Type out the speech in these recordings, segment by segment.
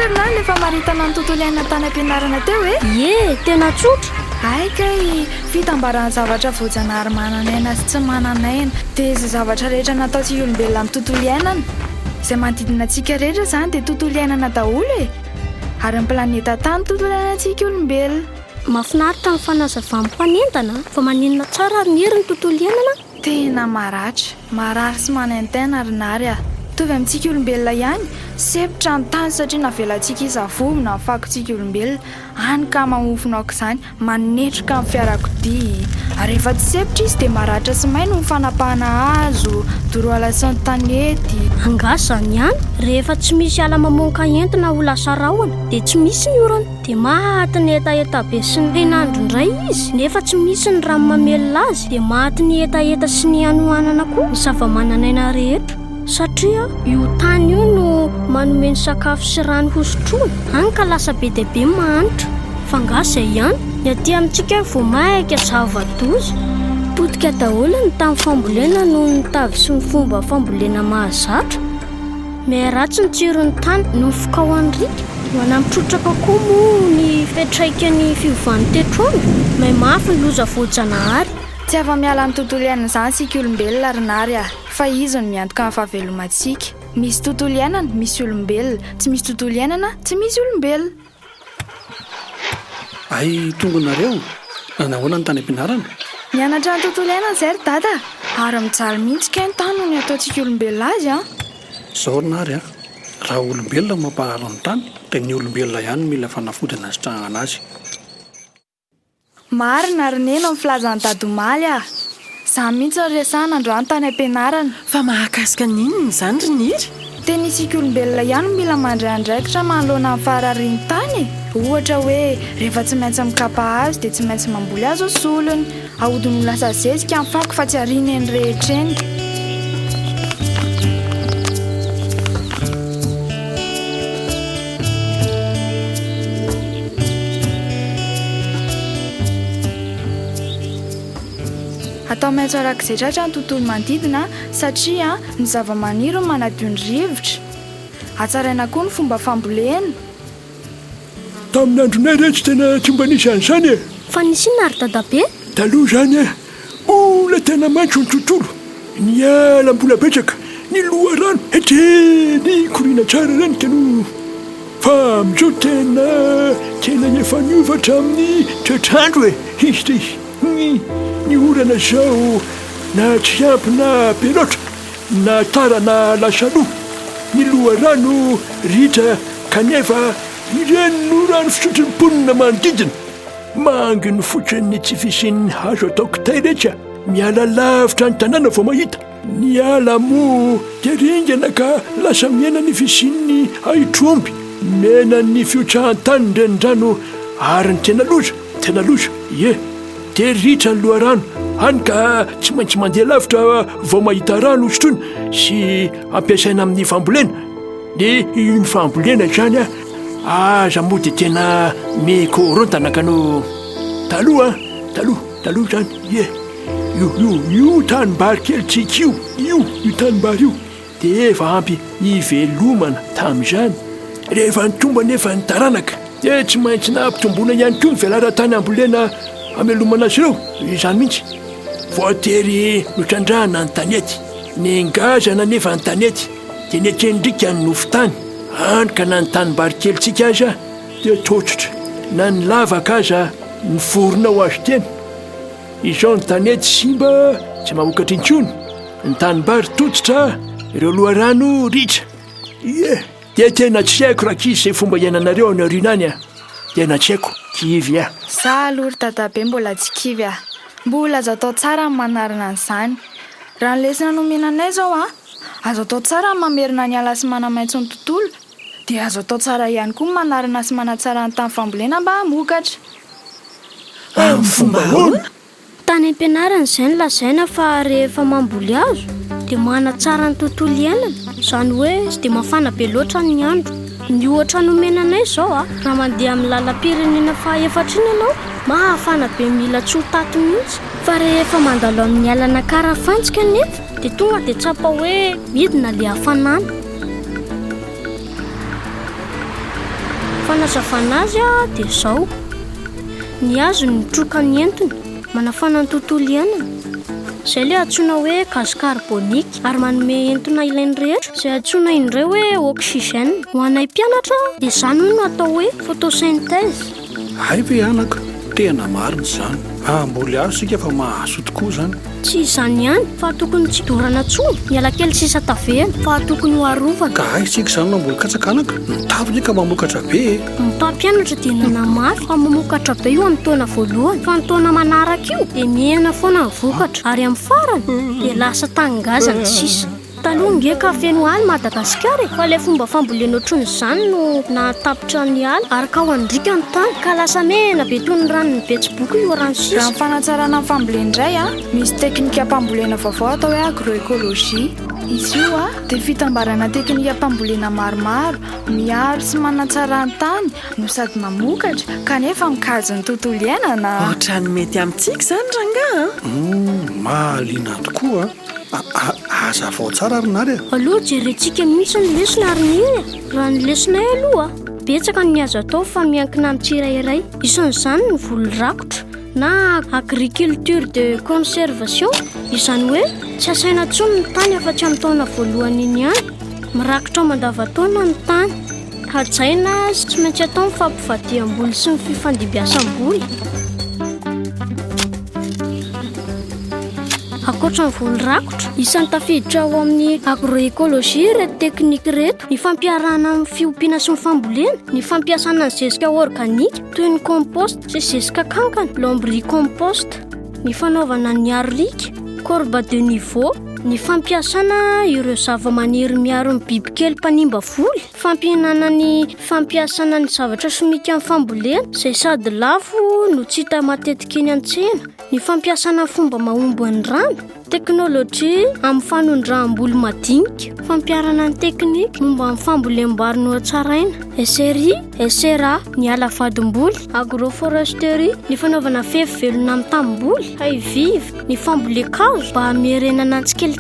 arina lefa maritana ny tontolo iainana tany am-pianarana teo e? Ie, tena tsotra. Aika fitambarana zavatra voajanahary mananaina sy tsy mananaina dia izay zavatra rehetra natao tsy olombelona amin'ny tontolo iainana izay manodidina antsika rehetra izany dia tontolo iainana daholo e, ary ny planeta tany tontolo iainantsika olombelona. Mahafinaritra ny fanazavana mpanentana fa maninona tsara ary ny hery ny tontolo iainana. Tena marary sy manentena ary nary a tovy amintsika olombelona ihany, sepotra ny tany satria navelantsika izavovo na fakontsika olombelona any ka mamofona aoka izany manetroka amin'ny fiarakodia, ary rehefa tsy sepotra izy dia maratra sy maino ny fanapahana hazo, doroala sy ny tanety. Angazany ihany, rehefa tsy misy ala mamoaka entina ho lasa rahona dia tsy misy ny orana, dia maty ny etaeta be sy ny henandro indray izy. Nefa tsy misy ny rano mamelona azy dia maty ny etaeta sy ny hanohanana koa ny zava-mananaina rehetra. Satria io tany io no manome ny sakafo sy rano hosotroana, hany ka lasa be dia be mahanitra. Fa ngasa ihany, ny aty amintsika vao maika zava-doza. Potika daholo ny tany fambolena noho ny tavy sy ny fomba fambolena mahazatra. Mihay ratsy ny tsiron'ny tany noho ny fokahoan'ny rika. Manampitrotraka koa moa ny fetraikan'ny fiovan'ny tetrondro. May mafy ny loza voajanahary. Tsy afa-miala amin'ny tontolo iainana izany sika olombelona ary nary a, fa izy no miantoka amin'ny fahavelomantsika. Misy tontolo iainana, misy olombelona. Tsy misy tontolo iainana, tsy misy olombelona. Ay, tongonareo, nahoana ny tany am-pianarana? Mianatra ny tontolo iainana izay ry dada, ary mijaly mihitsy ka ny tany no ny ataontsika olombelona azy a. Zao nary a, raha olombelona mampaharo ny tany dia ny olombelona ihany mila fanafodana sy trahana azy. Marina ry nena ny filazan'ny dadomaly a. Izaho mihitsy ny resahana androany tany am-pianarana. Fa mahakasika n'inona izany ry niry? Tena isika olombelona ihany mila mandray andraikitra manoloana amin'ny fararian'ny tany. Ohatra hoe rehefa tsy maintsy mikapa azy dia tsy maintsy mamboly azy ao solony. Ahodiny ho lasa zezika amin'ny fako fa tsy hariana eny rehetra eny. Atao maitso arak'izay tratra ny tontolo manodidina satria ny zava-maniry manadio ny rivotra. Hatsaraina koa ny fomba fambolena. Tamin'ny andronay rehetra tena tsy mba nisy an'izany e. Fa nisy inona ary dadabe? Taloha izany e, mbola tena maitso ny tontolo, ny ala mbola betsaka, ny loharano hetreny koriana tsara ireny teno. Fa amin'izao tena efa niovatra amin'ny toetrandro e. Izy dia ny orana izao na tsy ampy na be loatra, na tara na lasa loha, ny loharano ritra kanefa ireny no rano fisotrony mponina manodidina. Mangy ny fotsiny tsy fisian'ny hazo atao kitay rehetra, miala lavitra ny tanàna vao mahita. Ny ala moa dia ringana ka lasa miena ny fisian'ny aitromby, mena ny fiotsahan-tany ny renirano ary ny tena loza, ie. Dia ritra ny loharano, hany ka tsy maintsy mandeha lavitra vao mahita rano hosotrona sy ampiasaina amin'ny fambolena. Dia iny fambolena izany aza moa dia tena mikorontana ka no taloha izany, ie. Io tanimbary kelitsika io tanimbary io dia efa ampy hivelomana tamin'izany. Rehefa nitomba nefa ny taranaka dia tsy maintsy nampitomboana ihany koa ny velara-tany ambolena amelomana azy ireo. Izany mihitsy voatery notrandrahana ny tanety, nengazana nefa ny tanety dia netendrika ny nofotany. Hany ka na ny tanimbary kelitsika aza dia totsotra, na ny lavaka aza ny vorona ho azy tena. Izao ny tanety simba tsy mahokatra intsony, ny tanimbary tototra, ireo loharano ritra. Ie, dia tena tsy haiko raha kizy izay fomba iainanareo any aoriana any tena tsy haiko. Kivy a. Za aloha ry dadabe mbola tsy kivy a. Mbola azo atao tsara ny manarina an'izany. Raha ny lesona nomenanay zao azo atao tsara ny mamerina ny ala sy manamaitso ny tontolo, dia azo atao tsara ihany koa ny manarina sy manatsara ny tany fambolena mba hamokatra. Amin'ny fomba ahoana? Tany am-pianarana izay no lazaina fa rehefa mamboly hazo dia manatsara ny tontolo iainana. Izany hoe tsy dia mafana be loatra ny andro. Ny ohatra nomenanay izao raha mandeha amin'ny lalam-pirenena faha-efatra iny ianao, mahafana be mila tsy ho tato mihitsy. Fa rehefa mandalo amin'ny alana karafantsika nefa dia tonga dia tsapa hoe midina ilay hafanana. Fanazavana azy dia izao. Ny azo ny troka ny entony manafana ny tontolo iainana. Izay ilay antsoina hoe gaz carbonique ary manome entona ilainy rehetra izay antsoina indray hoe oxygène. Ho anay mpianatra dia izany no atao hoe photosynthèse. Hay ve anaka, tena marina izany. Mbola azo sika fa mahazo tokoa izany. Tsy izany ihany fa tokony tsy dorana tsony miala kely sisa tavehana fa tokony ho arovana. Ka hay sika izany na mbola katsakanaka mitavy ka mamokatra be. Ny mpampianatra dia nanamafy fa mamokatra be io amin'ny taona voalohany fa ny taona manaraka io dia mihena foana ny vokatra ary amin'ny farany dia lasa tangazana sisa. Taloha ngeka feno ala Madagasikara fa ilay fomba fambolena ohatran'ny izany no nahatapitra ny ala ary ka ho andrika ny tany ka lasa mena be toy ny ranon'ny betsiboky io rano sisa. Raha ny fanatsarana ny fambolena indray misy teknika fambolena vaovao atao hoe agroekôlôjia. Izy io dia fitambarana teknika fambolena maromaro miaro sy manatsara ny tany no sady mamokatra kanefa mikajo ny tontolo iainana. Ohatrany mety amintsika izany rangaha. Mahaliana tokoa. Aza vao tsara ary nary. Aloha jerentsika mihitsy ny lesona ary niry. Raha ny lesona aloha betsaka ny azo atao fa miankina amin'ny tsirairay. Isan'izany ny volo-rakotra na agriculture de conservation. Izany hoe tsy asaina tsony ny tany afa-tsy amin'ny taona voalohany iny ihany. Mirakotra mandavataona ny tany. Hajaina tsy maintsy atao ny fampivadiam-boly sy ny fifandimbiasam-boly. Ankoatra ny volo-rakotra, isan'ny tafiditra ao amin'ny agroekôlôjia reto teknika reto. Ny fampiarana amin'ny fiompiana sy ny fambolena, ny fampiasana ny zezika organika toy ny compost sy zezika kankana, lombricompost, ny fanaovana ny arika, corbe de niveau, ny fampiasana ireo zava-maniry miaro ny bibikely mpanimba voly, fampihinana ny fampiasana ny zavatra simika amin'ny fambolena izay sady lafo no tsy hita matetika eny an-tsena, ny fampiasana fomba mahomby ny rano, teknôlôjia amin'ny fanondraham-boly madinika, fampiarana ny teknika momba amin'ny fambolem-bary no hatsaraina, Sary, SRA, ny ala-vadim-boly, agroforesterie, ny fanaovana fefy velona amin'ny tambomboly, haivivy, ny fambolekazo mba hamerenana ny tsikelikely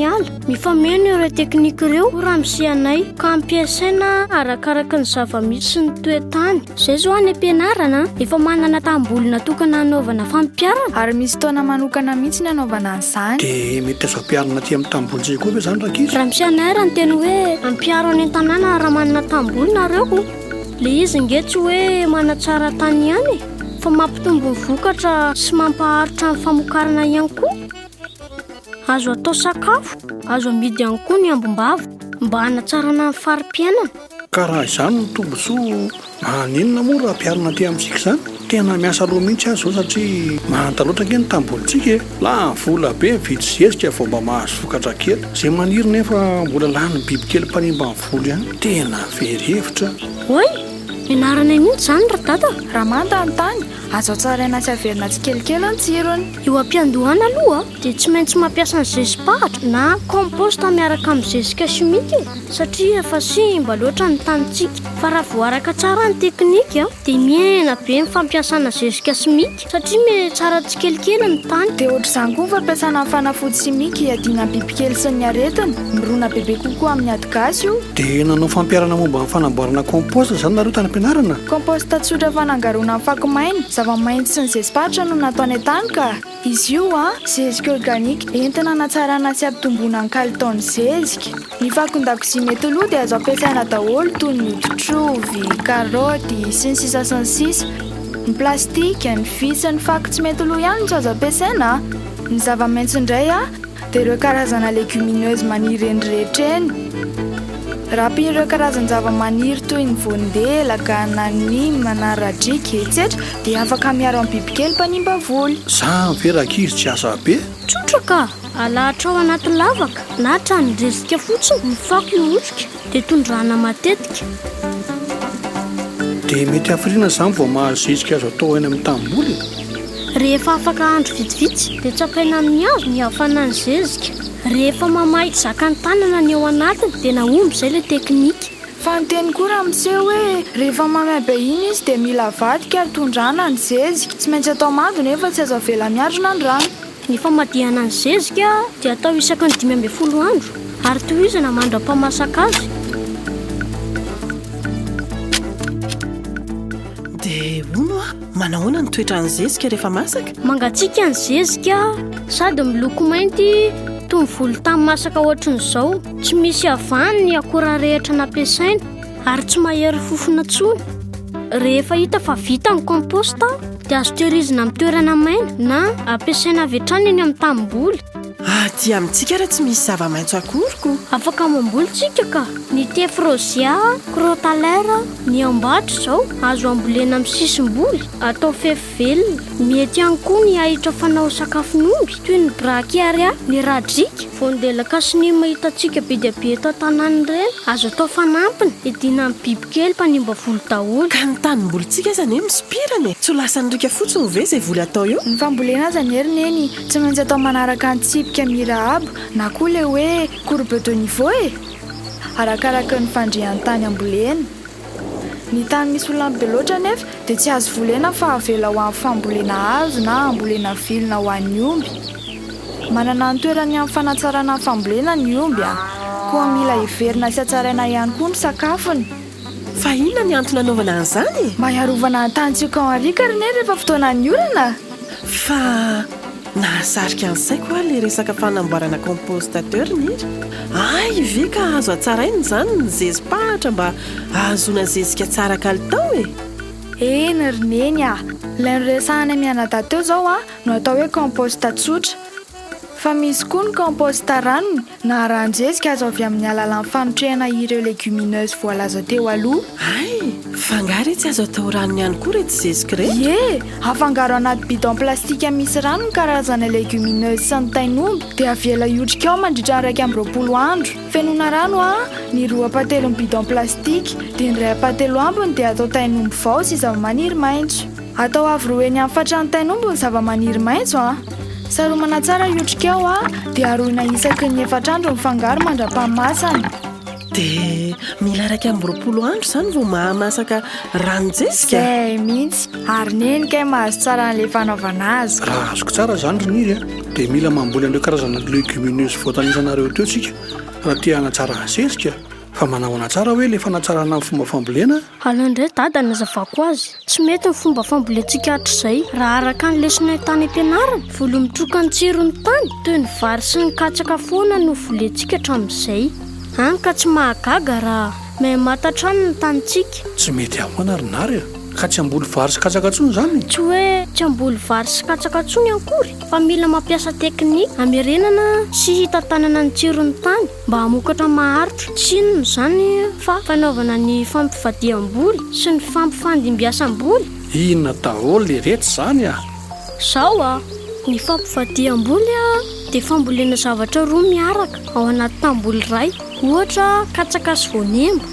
ala. Mifameno ireo teknika ireo raha misianay ka ampiasaina arakaraka ny zava-misy sy ny toetany. Izay zao any am-pianarana efa manana tamboly natokana hanaovana fampiarana Ary misy taona manokana mihitsy ny anaovana an'izany. Dia mety azo ampiarina aty amin'ny tamboly zay koa ve izany rakizy? raha misianay raha ny teny hoe ampiaro any an-tanàna raha manana tamboly nareo. Le izy nge tsy hoe manatsara tany ihany fa mampitombo ny vokatra sy mampaharitra ny famokarana ihany koa. Azo atao sakafo, azo amidy ihany koa ny ambom-bava mba hanatsarana ny fari-piainana. Ka raha izany ny tombontsoa maninona moa raha ampiarina aty amintsika izany? Tena miasa loha mihitsy azy zao satria mahanta loatra ange ny tambolitsika. La vola be mividy zezika vao mba mahazo vokatra kely. Izay maniry nefa mbola lany bibikely mpanimba amin'ny volo ihany. Tena very hevitra. Hoy, ianarana mihitsy izany ry dada. Raha manta ny tany azo tsaraina sy averina tsikelikely ny tsirony. Eo am-piandohana aloha dia tsy maintsy mampiasa ny zezipahatra na komposta miaraka amin'ny zezika simika satria efa simba loatra ny tanitsika. Fa raha voaraka tsara ny teknika dia miaina be ny fampiasana zezika simika satria me tsara tsikelikely ny tany. Dia ohatr'izany koa ny fampiasana ny fanafody simika hiadiana ny bibikely sy ny aretina. Mirona bebe kokoa amin'ny ady gasy io. Dia nanao fampiarana momba amin'ny fanamboarana komposta izany nareo tany am-pianarana? Komposta tsotra fanangaroana amin'ny fakomaina, zava-maitso sy ny zezipahatra no nataony an-tany ka. Izy io zezika organika entina hanatsarana sy hampitomboana ny kalitaon'ny zezika. Ny fakon-dakozia mety lo dia azo ampiasaina daholo toy ny oditrovy, karaoty sy ny sisa sy ny sisa. Ny plastika, ny vy sy ny fako tsy mety lo ihany tsy azo ampiasaina. Ny zava-maitso indray dia ireo karazana legumineuse maniry eny rehetra eny. Raha ireo karazana zava-maniry toy ny voandelaka, na nima, na radrika etc. dia afaka miaro amin'ny bibikely mpanimba voly. Zany ve rakizy tsy asa be? Tsotra ka, alahatra ao anaty lavaka na trano zezika fotsiny ny fako iotrika dia tondrahana matetika. Dia mety hafiriana izany vao mahazo zezika azo atao eny amin'ny tamboly. Rehefa afaka andro vitsivitsy dia tsapaina amin'ny hazo ny hafana ny zezika. Rehefa mamahy zakany tanana ny ao anatiny dia naomby izay ilay teknika. Fa ny teny koa raha miseho hoe rehefa mamay be iny izy dia mila vadika ary tondrahana ny zezika. Tsy maintsy atao mando nefa tsy azo avela miandrona ny rano. Ny famadihana ny zezika dia atao isaky ny 5 andro ary tohizana mandra-pamasaka azy. manahoana ny toetra ny zezika rehefa masaka? Mangatsiaka ny zezika sady miloko mainty toy ny volontany masaka ohatran'izao. Tsy misy avany ny akora rehetra nampiasaina ary tsy mahery fofona tsony. Rehefa hita fa vita ny komposta dia azo tehirizina amin'ny toerana maina na ampiasaina avy hatrany eny amin'ny tanimboly. Dia amintsika raha tsy misy zava-maitso akoriko. Afaka mambolitsika ka. Ny tefrozia, crotalera, ny ambatra izao azo ambolena amin'ny sisim-boly atao fefy velona. Mety ihany koa ny ahitra fanao sakafon'omby toy ny brakiaria, ny radrika, vondelaka sy ny mahitatsika be dia be eto an-tanàny ireny azo atao fanampiny edina amin'ny bibikely mpanimba volo daholo. Ka ny tanimbolitsika zany misopirana tsy ho lasan'rika fotsiny ve izay voly atao eo? Ny fambolena zany herineny tsy maintsy atao manaraka ny tsipika mirahabo na koa le hoe courbe de niveau arakaraka ny fandrian'ny tany ambolena. Ny tany misy olona be loatra nefa dia tsy azo volena fa avela ho amin'ny fambolena hazo na ambolena vilona ho an'ny omby. Manana ny toerany amin'ny fanatsarana ny fambolena ny omby koa mila hiverina sy hatsaraina ihany koa ny sakafony. Fa inona ny antony anaovana an'izany? Mba hiarovana ny tany tsy ho arika ry rehefa fotoana ny orana. Fa nahasarika ny saiko le resaka fanamboarana compostateur ny ve ka azo hatsaraina zany ny zezi-pahatra mba ahazona zezika tsara kalitao e? Eny rineny ilay noresahana mianadahy teo zao no atao hoe composta tsotra. Fa misy koa ny composta ranony na ranon-jezika azo avy amin'ny alalan'ny fanotrehana ireo légumineuse voalaza teo aloha. Fangaro tsy azo atao ranony ihany koa reto zezika reto? Afangaro anaty bidon plastika misy rano ny karazana légumineuse sy ny tain'omby dia avela iotrika ao mandritra 120 andro. Fenoina rano ny 2/3 bidon plastika dia ny 2/3 ambiny dia atao tain'omby vao sy zava-maniry maitso. Atao avy roeny amin'ny fatrany tain'omby ny zava-maniry maitso saromana tsara iotrika ao dia aroina isaky ny 4 andro ny fangaro mandra-pahamasana. Dia mila 220 andro zany vao mahamasaka ranon-jezika? Zay mihitsy ary neny kay mahazo tsara n'ilay fanaovana azy. Raha azoko tsara zany roniry dia mila mamboly an'ireo karazana légumineuse voatanisanareo teo tsika raha tia hanatsara zezika. Fa manahoana tsara hoe le fanatsarana amin'ny fomba fambolena? Alindray dada nazavako azy tsy mety ny fomba fambolentsika hatr'izay raha araka ny lesona tany am-pianarana. Volo mitroka ny tsirony tany toy ny vary sy ny katsaka foana no volentsika hatramin'izay. Hany ka tsy mahagaga raha mahay matatrano ny tanitsika. Tsy mety ahoana rinary ka tsy amboly vary sy katsaka tsony zany? Tsy hoe tsy amboly vary sy katsaka tsony ankory fa mila mampiasa teknika hamerenana sy hitantanana ny tsirony tany mba hamokatra maharitra. Tsy inona zany fa fanaovana ny fampifadiam-boly sy ny fampifandimbiasam-boly. Inona daholo le rehetra zany Sao ny fampifadiam-boly dia fambolena zavatra roa miaraka ao anaty tamboly iray. Ohatra katsaka sy voanemba.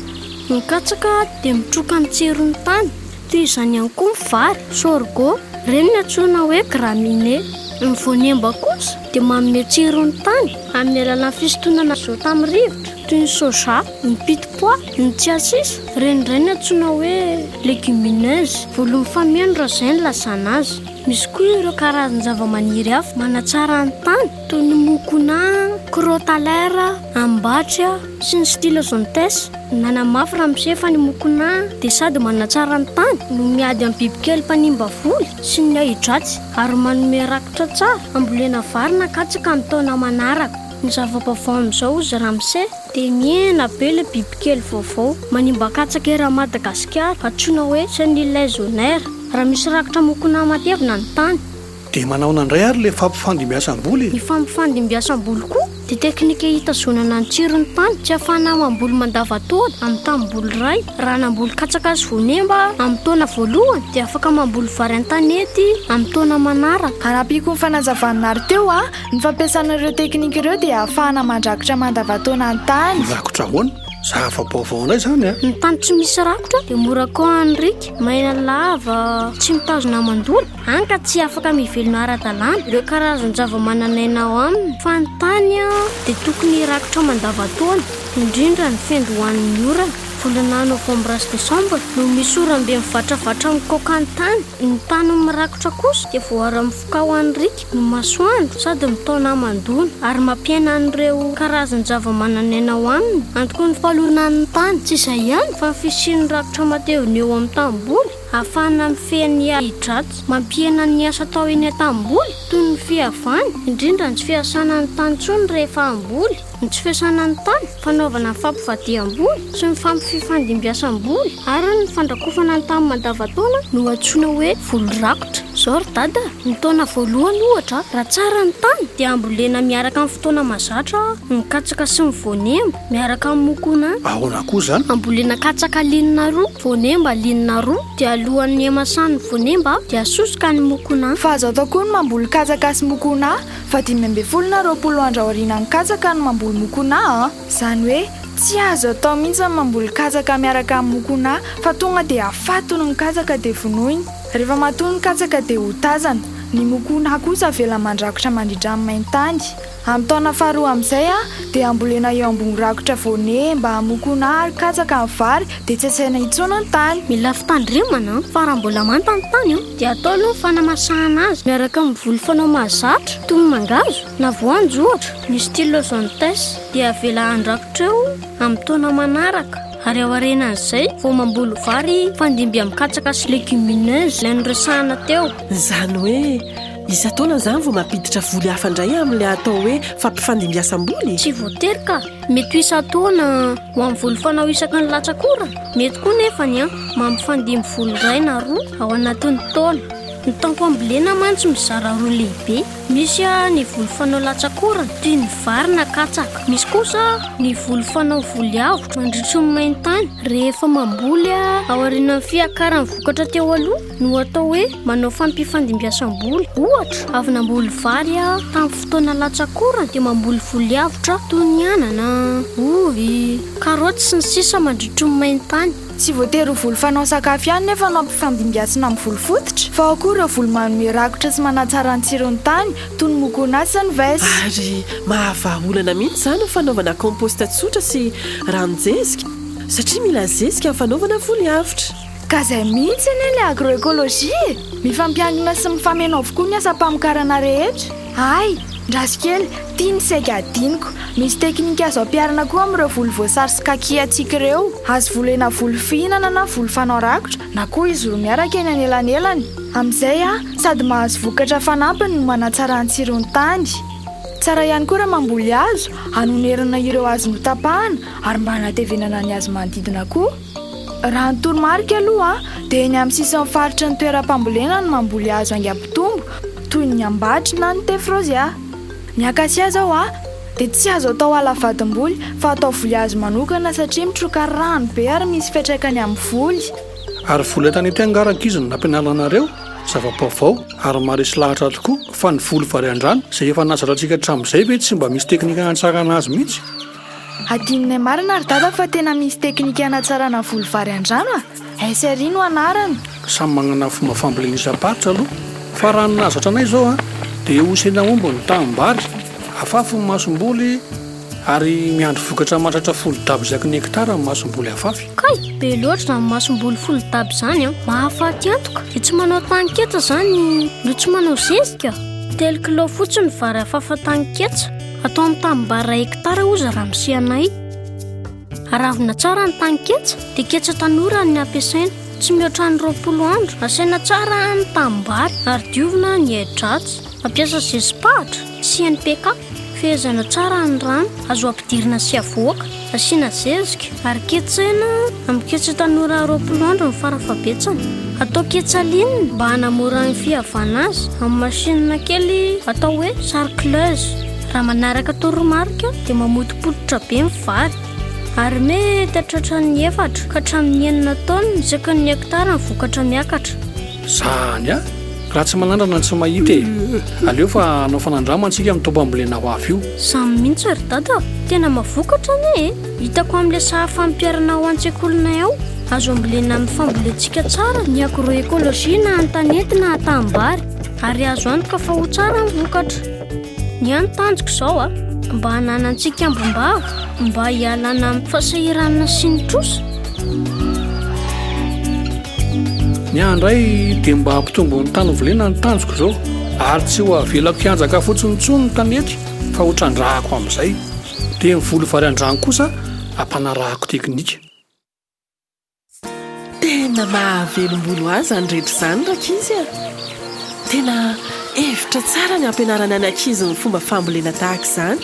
Ny katsaka dia mitroka ny tsirony tany toy izany ihany koa ny vary, sorgho, ireny ny antsoina hoe graminé. Ny voanemba kosa dia manome tsirony tany amin'ny alalan'ny fisintonana zao tamin'ny rivotra toy ny soja, ny pit-pois, ny tsiasisa. Ireny indray ny antsoina hoe légumineuse. Volo mifameno raha izay ny lazana azy. Misy koa ireo karazana zava-maniry hafa manatsara ny tany toy ny mokona, crotalera, ambatra sy ny stylozontès. Nanamafy raha misefa ny mokona dia sady manatsara ny tany no miady amin'ny bibikely mpanimba voly sy ny ahidratsy ary manome rakotra tsara ambolena vary na katsaka ny taona manaraka. Ny zava-baovao amin'izao izy ramse dia miena be le bibikely vaovao manimba katsaka era Madagasikara antsoina hoe senilaizonaire raha misy rakotra mokona matevina ny tany. Dia manaona indray ary le fampifandimbiasam-boly? Ny fampifandimbiasam-boly koa dia teknika hitazonana ny tsirony tany tsy ahafahana mamboly mandavataona amin'ny tamboly iray. Raha namboly katsaka sy voanemba amin'ny taona voalohany dia afaka mamboly vary an-tanety amin'ny taona manaraka. Arapiko ny fanazavanary teo ny fampiasana ireo teknika ireo dia ahafahana mandrakotra mandavataona ny tany. Rakotra ahoana? Zava-baovao indray zany Ny tany tsy misy rakotra dia mora koa ny rika, maina lava, tsy mitazona mandola. Hany ka tsy afaka mivelona ara-dalàna ireo karazany zava-mananaina ao aminy. Fa ny tany dia tokony rakotra mandavataona indrindra ny fendo hoan'ny orana. Volana novambra sy desambra no misy oram-be mivatravatra mikoka ny tany. Ny tany mirakotra kosa dia voara mifoka ho an'ny rika no masoandro sady mitaona mandona ary mampiaina an'ireo karazany zava-mananaina ao aminy. Antoko ny falonan'ny tany tsy izay ihany fa ny fisian'ny rakotra matevina eo amin'ny tamboly ahafahana mifehy hidraty mampihena ny asa atao eny an-tanimboly toy ny fihavany indrindra ny tsy fiasana ny tany tsony rehefa amboly ny tsy fiasana ny tany fanaovana ny fampivadiam-boly sy ny fampifandimbiasam-boly ary ny fandrakofana ny tany mandavataona no antsoina hoe voly rakotra. Zao ry dada, ny taona voalohany ohatra raha tsara ny tany dia ambolena miaraka amin'ny fotoana mazatra ny katsaka sy ny voanemba miaraka amin'ny mokona. Ahoana koa zany? Ambolena katsaka linina roa, voanemba linina roa dia alohan'ny emasan'ny voanemba dia asosoka ny mokona. Fa azo atao koa ny mamboly katsaka sy mokona fa 20 na 20 andro aorianan'ny katsaka no mamboly mokona. Zany hoe tsy azo atao mihitsy ny mamboly katsaka miaraka amin'ny mokona fa tonga dia afatony ny katsaka dia vonoiny. Rehefa matoy ny katsaka dia ho tazana. Ny mokona kosa avela mandrakotra mandritra amin'ny maintany. Amin'ny taona faharoa amin'izay dia ambolena eo ambony rakotra voanemba, mokona ary katsaka amin'ny vary dia tsy asaina intsony ny tany. Mila fitandremana fa raha mbola manta ny tany dia atao aloha fanamasahana azy miaraka amin'ny voly fanao mahazatra toy ny mangazo na voanjo ohatra. Ny stylosantes dia avela andrakotra eo amin'ny taona manaraka. Ary ao aorianan'izay vao mamboly vary fandimby amin'ny katsaka sy légumineuse ilay noresahana teo. Zany hoe isa-taona zany vao mampiditra voly hafa indray amin'ilay atao hoe fampifandimbiasam-boly. Tsy voatery ka, mety isa-taona ho amin'ny voly fanao isaky ny latsakora. Mety koa nefany mampifandimby voly iray na roa ao anatin'ny taona. Ny taonko ambolena mantsy mizara roa lehibe. Misy ny voly fanao latsakora toy ny vary na katsaka. Misy kosa ny voly fanao voly avotra mandritry ny maintany. Rehefa mamboly ao aorian'ny fiakaran'ny vokatra teo aloha no atao hoe manao fampifandimbiasam-boly. Ohatra, avy namboly vary tamin'ny fotoana latsakora dia mamboly voly avotra toy ny anana, ovy, karaoty sy ny sisa mandritry ny maintany. Tsy voatery ho voly fanao sakafo ihany nefa no ampifandimbiasana amin'ny voly fototra fa ao koa ireo voly manome rakotra sy manatsara ny tsiron'ny tany toy ny mokona sy ny vaisy. Ary mahavaolana mihitsy zany ny fanaovana komposta tsotra sy ranon-jezika satria mila zezika amin'ny fanaovana voly avotra. Ka izay mihitsy anie ilay agroekôlôjia mifampiangina sy mifameno avokoa ny asa-pamokarana rehetra. Ay, ndraso kely tia ny saika adiniko. Misy teknika azo ampiarana koa amin'ireo voly voasary sy kaki antsika ireo. Azo volena voly fihinana na voly fanao rakotra na koa izy roa miaraka eny anelanelany. Amin'izay sady mahazo vokatra fanampiny no manatsara ny tsiron'ny tany. Tsara ihany koa raha mamboly hazo hanonerana ireo hazo notapahana ary mba hanatevenana ny hazo manodidina koa. Raha ny toromarika aloha dia eny amin'ny sisiny faritra ny toeram-pambolena no mamboly hazo haingam-pitombo toy ny ambatry na ny tefrozia. Ny akasia zao dia tsy azo atao alavadim-boly fa atao voly hazo manokana satria mitroka rano be ary misy fiantraikany amin'ny voly. Ary voly tany Angaraka izy no nampianalanareo zava-baovao ary maharesy lahatra tokoa fa ny voly vary an-drano izay efa nazatra antsika hatramin'izay ve tsy mba misy teknika hanatsarana azy mihitsy? Adinonay marina ry dada fa tena misy teknika hanatsarana voly vary an-drano Sary no anarany. Samy manana fomba fambolena isa-paritra aloha fa raha ny nazatra anay zao dia hosena omby ny tanimbary afafy ny masomboly ary miandry vokatra matratra 10 isaky ny hektara ny masomboly afafy. Kay, be loatra ny masomboly 10 zany mahafaty antoka. Dia tsy manao tanketsa zany no tsy manao zezika. 3 kilo fotsiny vary afafa tanketsa atao amin'ny tanimbary 1 hektara ozy raha misianay. Aravina tsara ny tanketsa dia ketsa tanora ny ampiasaina. Tsy mihoatra ny 20 andro asaina tsara ny tanimbary ary diovina ny hedratsy. Ampiasa zezipahatra sy NPK. Fehezana tsara ny rano, azo ampidirina sy avoaka, asiana zezika ary ketsaina amin'ny ketsa tanora 20 andro ny farafabetsany. Atao ketsa linina mba hanamora ny fihavana azy amin'ny masinina kely atao hoe sarcleuse. Raha manaraka toromarika dia mamotipototra be ny vary ary mety hatratra ny 4 ka hatramin'ny 9 taona isaky ny hektara ny vokatra miakatra. Zany raha tsy manandrana tsy mahita aleo fa anao fanandramana antsika amin'ny tompambolena ho avy io. Samy mihitsy ry dada, tena mavokatra anie. Hitako amin'ilay saha-fampiarana ao an-tsekolinay ao azo ambolena amin'ny fambolentsika tsara ny agroekôlôjia na ny tanety na tanimbary ary azo antoka fa ho tsara ny vokatra. Ny anotanjoko izao mba hananantsika ambombava mba hialana amin'ny fahasahiranana sy ny trosa. Ny andray dia mba hampitombo ny tany volena ny tanjoko izao ary tsy ho avelako hianjaka fotsiny ny tanety fa ho trandrahako amin'izay dia ny voly vary an-drano kosa ampanarahako teknika. Tena tena mahavelombolo azy any rehetra izany rakizy a. Tena hevitra tsara ny ampianarana ny ankizy ny fomba fambolena tahaka izany.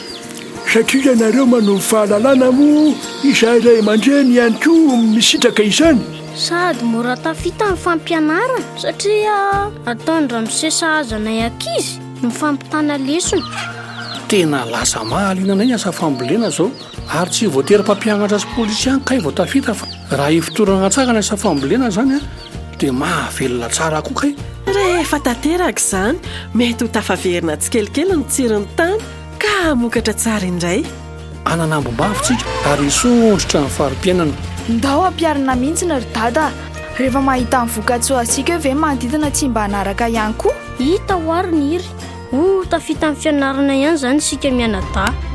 Satria ianareo manao fahalalana moa izay ray aman-dreny ihany koa misitraka izany. Sady mora tafita ny fampianarana satria ataony ramosesahazanay ankizy ny fampitana lesona. Tena lasa mahaliana ny asa fambolena zao ary tsy voatery mpampianatra sy polisy ihany kay vao tafita fa raha hifotorana tsara ny asa fambolena zany a dia mahavelona tsara koa kay. Rehefa tanteraka izany mety ho tafaverina tsikelikely ny tsiron'ny tany ka mokatra tsara indray. Ananambom-bavitsika ary sondrotra ny farim-piainana. Ndao ampiarina mihitsy ny ry dada. Rehefa mahita ny vokatsoa asika ve manodidina tsy mba hanaraka ihany koa? Hita ho ary ny iry. Tafita ny fianarana ihany zany sika mianadahy.